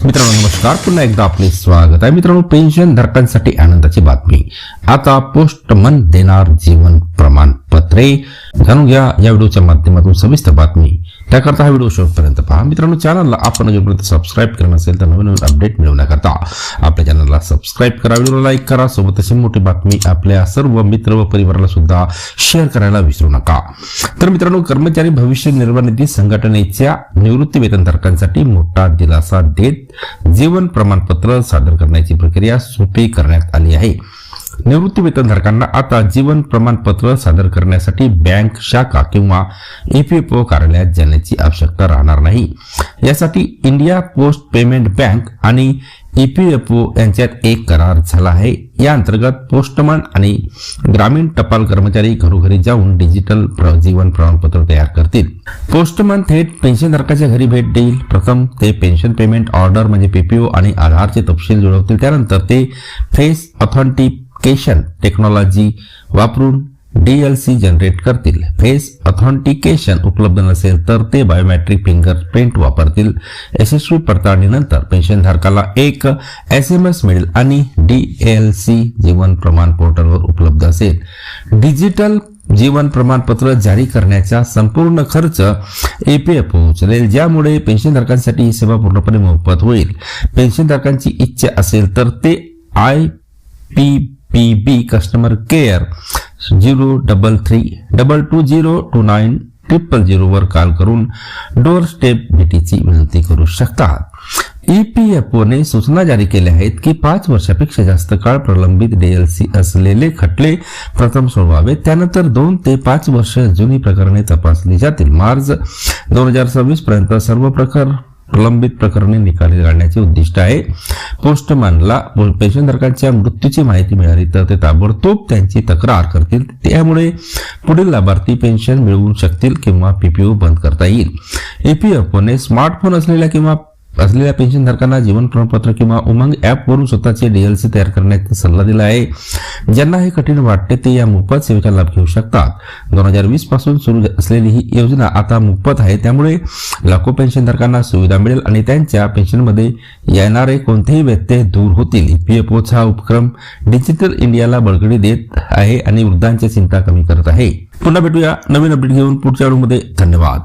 मित्रांनो नमस्कार, पुन्हा एकदा आपले स्वागत आहे. मित्रांनो, पेन्शन धारकांसाठी आनंदाची बातमी. आता पोस्टमन देणार जीवन प्रमाणपत्रे. जाणून घ्या या व्हिडिओच्या माध्यमातून सविस्तर बातमी. त्याकरता हा व्हिडिओ शेवटपर्यंत पहा. मित्रांनो, चॅनलला आपण जोपर्यंत सबस्क्राईब करा नसेल तर नवीन अपडेट मिळवण्याकरता आपल्या चॅनलला सबस्क्राईब करा, व्हिडिओला लाईक करा, सोबत अशी मोठी बातमी आपल्या सर्व मित्र व परिवाराला सुद्धा शेअर करायला विसरू नका. तर मित्रांनो, कर्मचारी भविष्य निर्वाह निधी संघटनेच्या निवृत्ती वेतनधारकांसाठी मोठा दिलासा देत जीवन प्रमाणपत्र सादर करण्याची प्रक्रिया सोपी करण्यात आली आहे. निवृत्ती वेतनधारकांना आता जीवन प्रमाणपत्र सादर करण्यासाठी बँक शाखा किंवा ईपीएफओ कार्यालयात जाण्याची आवश्यकता राहणार नाही. यासाठी इंडिया पोस्ट पेमेंट बँक आणि ईपीएफओ यांच्यात एक करार झाला आहे. या अंतर्गत पोस्टमन आणि ग्रामीण टपाल कर्मचारी घरोघरी जाऊन डिजिटल जीवन प्रमाणपत्र तयार करतील. पोस्टमन थेट पेन्शनधारकाच्या घरी भेट देईल. प्रथम ते पेन्शन पेमेंट ऑर्डर म्हणजे पीपीओ आणि आधारचे तपशील जुळवतील. त्यानंतर ते फेस ऑथेंटिकेशन टेक्नॉलॉजी वापरून DLC जनरेट करतील. फेस ऑथेंटिकेशन उपलब्ध नसेल तर ते बायोमेट्रिक फिंगरप्रिंट वापरतील. यशस्वी पडताळणीनंतर पेन्शनधारकाला एक SMS मिळेल आणि DLC जीवन प्रमाण पोर्टलवर उपलब्ध असेल. डिजिटल जीवन प्रमाणपत्र जारी करण्याचा संपूर्ण खर्च ईपीएफओ उचलेल, ज्यामुळे पेन्शनधारकांसाठी ही सेवा पूर्णपणे मोफत होईल. पेन्शनधारकांची इच्छा असेल तर ते IPPB कस्टमर केअर 033-220-2900 वर कॉल करून डोर स्टेप भेटीची विनंती करू शकतात. ईपीएफओ ने सूचना जारी केल्या आहेत की 5 वर्षापेक्षा जास्त काळ प्रलंबित DLC असलेले खटले प्रथम सोडवावे. त्यानंतर 2 ते 5 वर्ष जुनी प्रकरणे तपासली जातील. मार्च 2026 पर्यंत सर्व प्रलंबित प्रकरणे निकाली काढण्याचे उद्दिष्ट आहे. पोस्टमनला पेन्शनधारकांच्या मृत्यूची माहिती मिळाली तर ते ताबडतोब त्यांची तक्रार करतील. त्यामुळे पुढील लाभार्थी पेन्शन मिळवू शकतील किंवा पीपीओ बंद करता येईल. ईपीएफओने स्मार्टफोन असलेल्या पेन्शनधारकांना जीवन प्रमाणपत्र किंवा उमंग ऍप वरून स्वतःचे DLC तयार करण्याचा सल्ला दिला आहे. ज्यांना हे कठीण वाटते ते या मोफत सेवेचा लाभ घेऊ शकतात. 2020 पासून सुरू असलेली ही योजना आता मोफत आहे, त्यामुळे लाखो पेन्शनधारकांना सुविधा मिळेल आणि त्यांच्या पेन्शनमध्ये येणारे कोणतेही व्यत्यय दूर होतील. ईपीएफओचा हा उपक्रम डिजिटल इंडियाला बळकटी देत आहे आणि वृद्धांच्या चिंता कमी करत आहे. पुन्हा भेटूया नवीन अपडेट घेऊन पुढच्या व्हिडिओमध्ये. धन्यवाद.